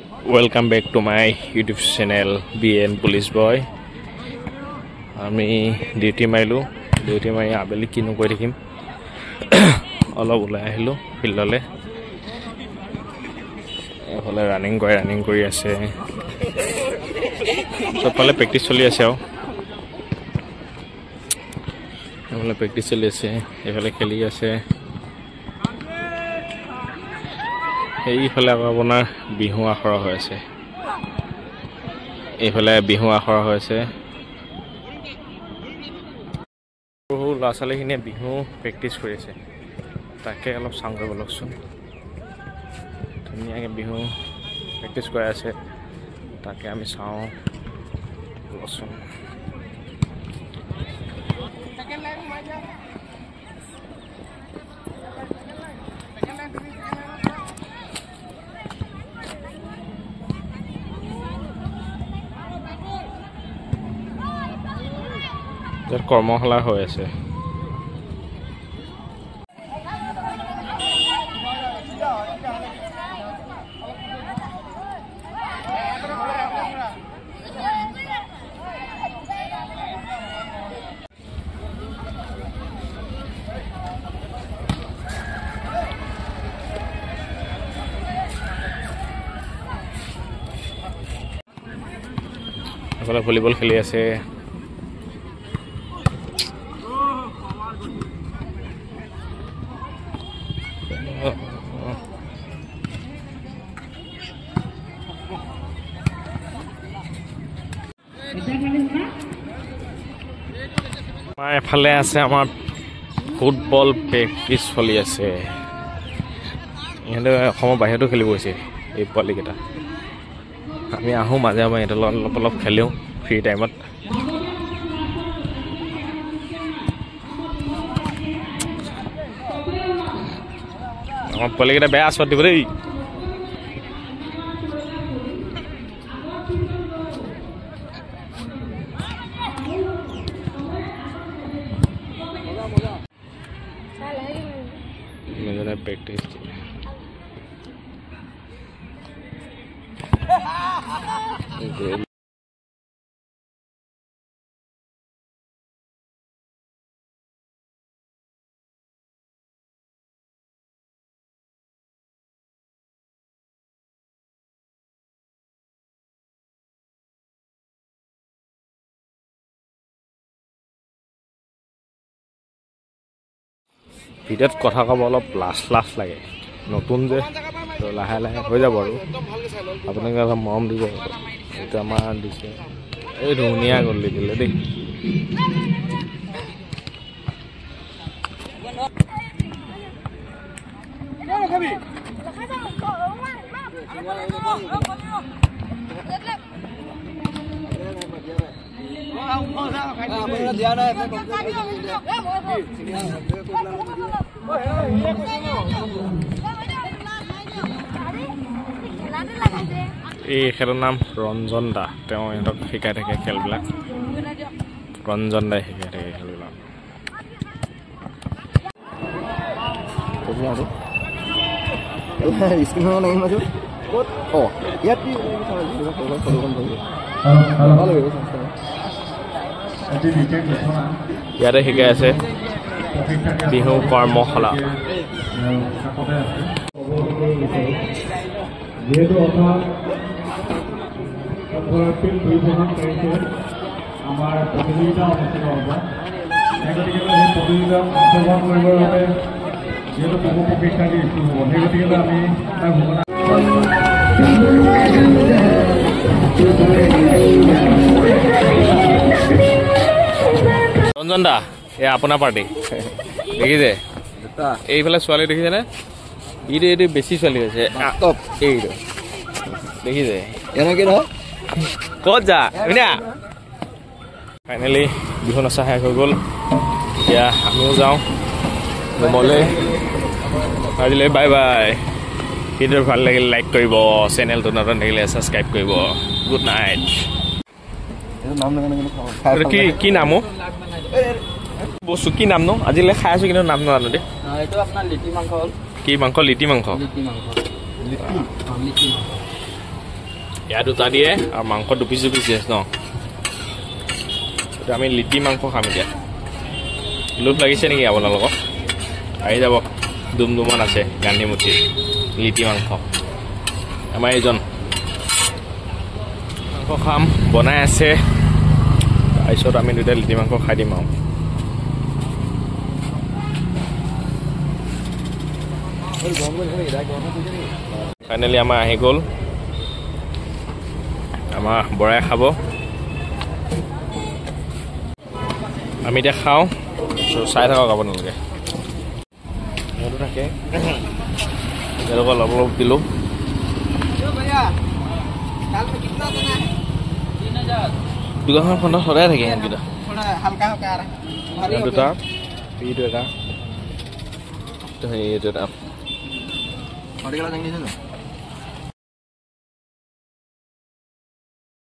Welcome back to my YouTube channel BN Police Boy. আমি duty মাৰি আবেলি কিনো কৰি থাকিম অলপ ওলাই আহিলো ফিল্ডলে এফালে ৰানিং কৰি আছে সবফালে প্ৰেক্টিছ চলি আছে এফালে প্ৰেক্টিছ চলি আছে এফালে খেলি আছে এইফালে আপোনাৰ বিহু আখৰা হৈ আছে এইফালে বিহু আখৰা হৈ আছে বহু ল'ৰা ছোৱালীখিনিয়ে বিহু প্ৰেক্টিছ কৰি আছে তাকে অলপ চাং কৰিব লগচোন ধুনীয়াকৈ বিহু প্ৰেক্টিছ কৰি আছে তাকে আমি চাওঁ লচোন কৰ্মশালা হৈ আছে এফালে ভলীবল খেলি আছে এফালে আছে আমাৰ ফুটবল প্ৰেক্টিছ চলি আছে ইহঁতে অসমৰ বাহিৰতো খেলিব গৈছে এই পোৱালিকেইটা আমি আহোঁ মাজে সময়ে ইহঁতৰ লগত অলপ খেলোঁ ফ্ৰী টাইমত আমাৰ পোৱালিকেইটা বেয়া আচত দিব দেই practice ভিডিঅ'ত কথা ক'ব অলপ লাজ লাগে নতুন যে লাহে লাহে হৈ যাব আৰু আপোনালোকে অলপ মৰম দিব এইটো আমাৰ দিছে এই ধুনীয়া গলি দিলে দেই এই খেলৰ নাম ৰঞ্জন দা তেওঁ ইহঁতক শিকাই থাকে খেলবিলাক ৰঞ্জন দাই শিকাই থাকে খেলবিলাক ইয়াতে শিকাই আছে বিহু কৰ্মশালা যেহেতু অর্থাৎ আমার প্রতিযোগিতা অনুষ্ঠিত হব সেই গতিকে সেই প্রতিযোগিতাত অংশগ্রহণ করবার বাবে যেহেতু বহু প্রশিক্ষার্থী স্কুল হব সেই গতিকে আমি তার ঘোষণা ৰঞ্জন দা এয়া আপোনাৰ পাৰ্টি দেখিছে এইফালে ছোৱালী দেখিছেনে এইটো বেছি ছোৱালী হৈছে এইটো দেখিছে এনেকৈ নহয় ক'ত যা শুনা ফাইনেলি বিহু নচা শেষ হৈ গ'ল এতিয়া আমিও যাওঁ ৰুমলৈ আজিলৈ বাই বাই ভিডিঅ' ভাল লাগিলে লাইক কৰিব চেনেলটো নতুন থাকিলে ছাবস্ক্ৰাইব কৰিব গুড নাইট কি নাম বস্তু কি নাম নো আজিলৈ খাই আছো কিন্তু নাম নাজানো দেই এইটো আপোনাৰ লিটি মাংস হ'ল কি মাংস লিটি মাংস এয়া দুটা দিয়ে আৰু মাংস দুপিচ দিয়ে ন আমি লিটি মাংস খাম এতিয়া লোভ লাগিছে নেকি আপোনালোকক আহি যাব দুমদুমত আছে গান্ধীমুঠি লিটি মাংস আমাৰ এইজন মাংস খাম বনাই আছে তাৰপিছত আমি দুটা লিটি মাংস খাই দিম আৰু ফাইনেলি আমাৰ আহি গ'ল আমাৰ বৰাই খাব আমি এতিয়া খাওঁ চাই থাকক আপোনালোকে সিহঁতো থাকে তেওঁলোকক অলপ অলপ দিলোঁ দোকানখন সদায় থাকে সিহঁতকেইটা দুটা এইটো এটা এইটো এটা